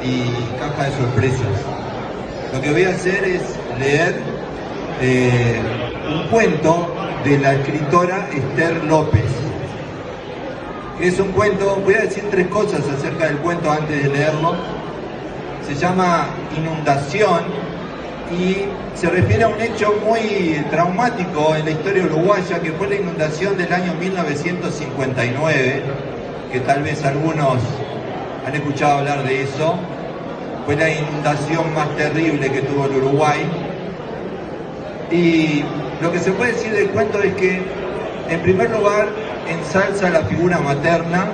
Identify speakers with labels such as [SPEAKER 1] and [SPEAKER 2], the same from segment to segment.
[SPEAKER 1] y caja de sorpresas. Lo que voy a hacer es leer un cuento de la escritora Esther López. Es un cuento, voy a decir 3 cosas acerca del cuento antes de leerlo. Se llama Inundación y se refiere a un hecho muy traumático en la historia uruguaya, que fue la inundación del año 1959, que tal vez algunos han escuchado hablar de eso. Fue la inundación más terrible que tuvo el Uruguay. Y lo que se puede decir del cuento es que, en primer lugar, ensalza la figura materna,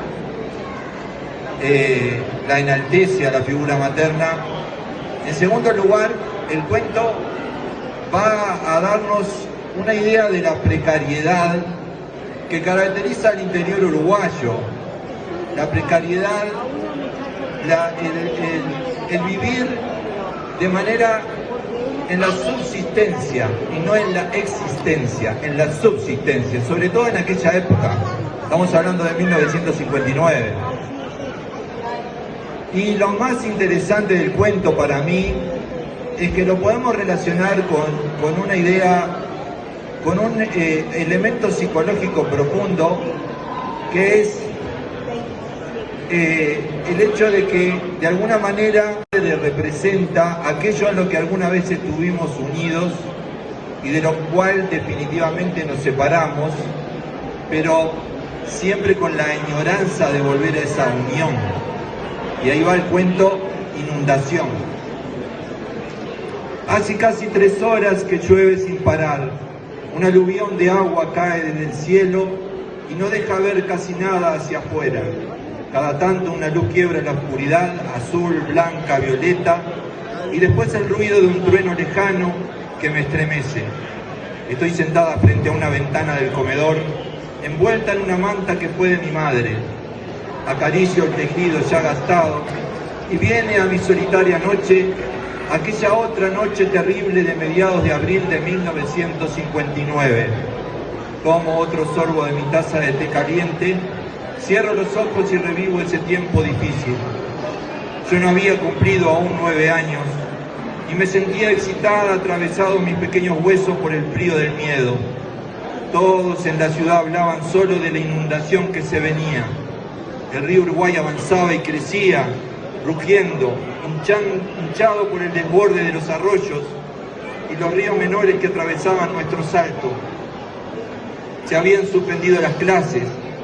[SPEAKER 1] la enaltece a la figura materna. En segundo lugar, el cuento va a darnos una idea de la precariedad que caracteriza al interior uruguayo. La precariedad, el vivir de manera en la subsistencia y no en la existencia, en la subsistencia, sobre todo en aquella época. Estamos hablando de 1959. Y lo más interesante del cuento para mí es que lo podemos relacionar con una idea, con un elemento psicológico profundo, que es el hecho de que de alguna manera representa aquello a lo que alguna vez estuvimos unidos y de lo cual definitivamente nos separamos, pero siempre con la añoranza de volver a esa unión. Y ahí va el cuento Inundación. Hace casi 3 horas que llueve sin parar. Un aluvión de agua cae desde el cielo y no deja ver casi nada hacia afuera. Cada tanto una luz quiebra la oscuridad, azul, blanca, violeta, y después el ruido de un trueno lejano que me estremece. Estoy sentada frente a una ventana del comedor, envuelta en una manta que fue de mi madre. Acaricio el tejido ya gastado y viene a mi solitaria noche aquella otra noche terrible de mediados de abril de 1959. Tomo otro sorbo de mi taza de té caliente, cierro los ojos y revivo ese tiempo difícil. Yo no había cumplido aún 9 años y me sentía excitada, atravesado mis pequeños huesos por el frío del miedo. Todos en la ciudad hablaban solo de la inundación que se venía. El río Uruguay avanzaba y crecía, rugiendo, hinchado por el desborde de los arroyos y los ríos menores que atravesaban nuestro salto. Se habían suspendido las clases.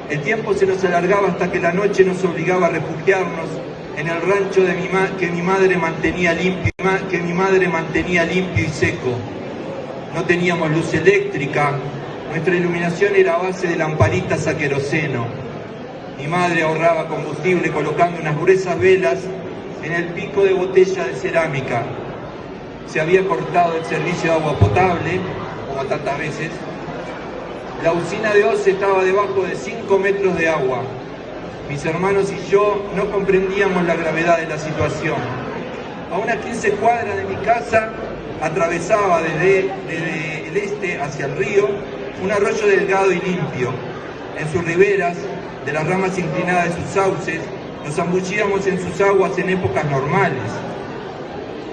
[SPEAKER 1] El tiempo se nos alargaba hasta que la noche nos obligaba a refugiarnos en el rancho de que mi madre mantenía limpio y seco. No teníamos luz eléctrica, nuestra iluminación era a base de lamparitas a queroseno. Mi madre ahorraba combustible colocando unas gruesas velas en el pico de botella de cerámica. Se había cortado el servicio de agua potable, como tantas veces. La usina de Oce estaba debajo de 5 metros de agua. Mis hermanos y yo no comprendíamos la gravedad de la situación. A unas 15 cuadras de mi casa atravesaba desde el este hacia el río un arroyo delgado y limpio. En sus riberas, de las ramas inclinadas de sus sauces, nos zambullíamos en sus aguas en épocas normales.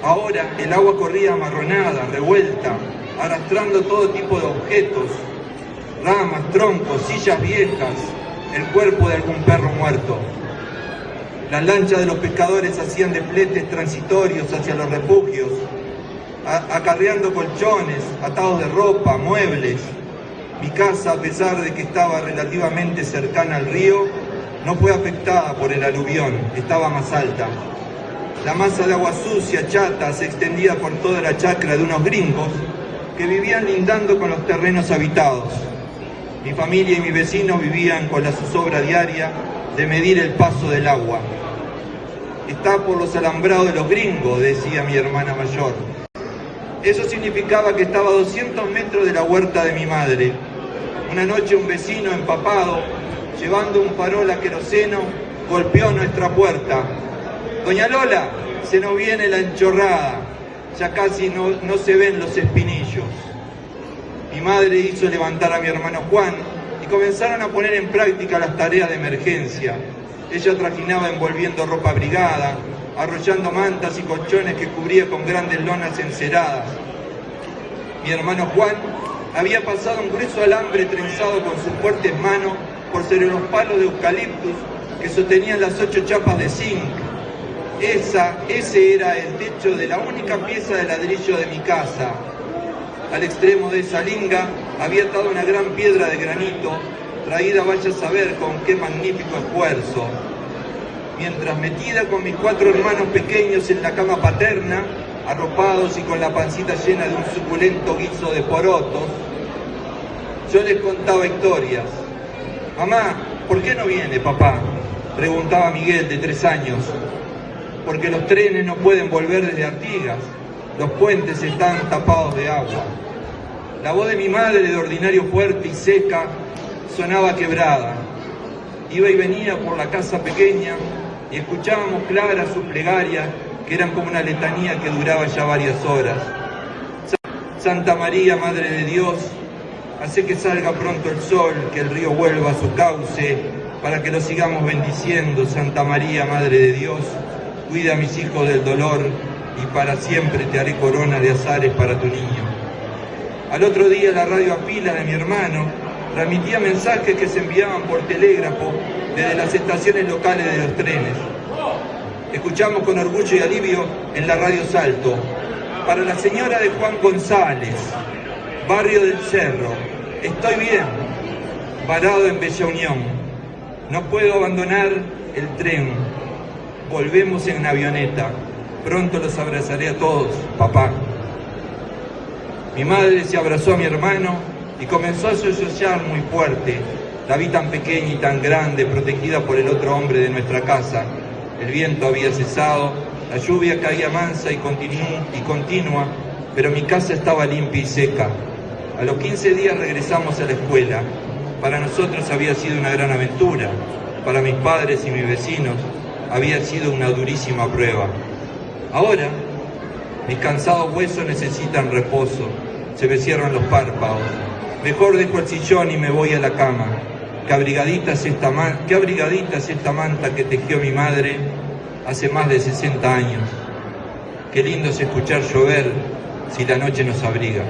[SPEAKER 1] Ahora el agua corría amarronada, revuelta, arrastrando todo tipo de objetos, ramas, troncos, sillas viejas, el cuerpo de algún perro muerto. Las lanchas de los pescadores hacían de fletes transitorios hacia los refugios, acarreando colchones, atados de ropa, muebles. Mi casa, a pesar de que estaba relativamente cercana al río, no fue afectada por el aluvión, estaba más alta. La masa de agua sucia, chata, se extendía por toda la chacra de unos gringos que vivían lindando con los terrenos habitados. Mi familia y mis vecinos vivían con la zozobra diaria de medir el paso del agua. Está por los alambrados de los gringos, decía mi hermana mayor. Eso significaba que estaba a 200 metros de la huerta de mi madre. Una noche un vecino empapado, llevando un farol a queroseno, golpeó nuestra puerta. «Doña Lola, se nos viene la enchorrada, ya casi no se ven los espinillos». Mi madre hizo levantar a mi hermano Juan y comenzaron a poner en práctica las tareas de emergencia. Ella trajinaba envolviendo ropa abrigada, arrollando mantas y colchones que cubría con grandes lonas enceradas. Mi hermano Juan había pasado un grueso alambre trenzado con sus fuertes manos por sobre los palos de eucaliptus que sostenían las 8 chapas de zinc. Ese era el techo de la única pieza de ladrillo de mi casa. Al extremo de esa linga había atado una gran piedra de granito, traída vaya a saber con qué magnífico esfuerzo. Mientras metida con mis 4 hermanos pequeños en la cama paterna, arropados y con la pancita llena de un suculento guiso de porotos, yo les contaba historias. «Mamá, ¿por qué no viene papá?», preguntaba Miguel, de 3 años. «Porque los trenes no pueden volver desde Artigas, los puentes están tapados de agua». La voz de mi madre, de ordinario fuerte y seca, sonaba quebrada. Iba y venía por la casa pequeña y escuchábamos claras sus plegarias, que eran como una letanía que duraba ya varias horas. Santa María, Madre de Dios, hace que salga pronto el sol, que el río vuelva a su cauce, para que lo sigamos bendiciendo. Santa María, Madre de Dios, cuida a mis hijos del dolor y para siempre te haré corona de azares para tu niño. Al otro día la radio a pila de mi hermano transmitía mensajes que se enviaban por telégrafo desde las estaciones locales de los trenes. Escuchamos con orgullo y alivio en la radio Salto: «Para la señora de Juan González, barrio del Cerro, estoy bien, varado en Bella Unión. No puedo abandonar el tren. Volvemos en avioneta. Pronto los abrazaré a todos, papá». Mi madre se abrazó a mi hermano y comenzó a sollozar muy fuerte. La vi tan pequeña y tan grande, protegida por el otro hombre de nuestra casa. El viento había cesado, la lluvia caía mansa y continua, pero mi casa estaba limpia y seca. A los 15 días regresamos a la escuela. Para nosotros había sido una gran aventura. Para mis padres y mis vecinos había sido una durísima prueba. Ahora, mis cansados huesos necesitan reposo. Se me cierran los párpados. Mejor dejo el sillón y me voy a la cama. Qué abrigadita es esta manta que tejió mi madre hace más de 60 años. Qué lindo es escuchar llover si la noche nos abriga.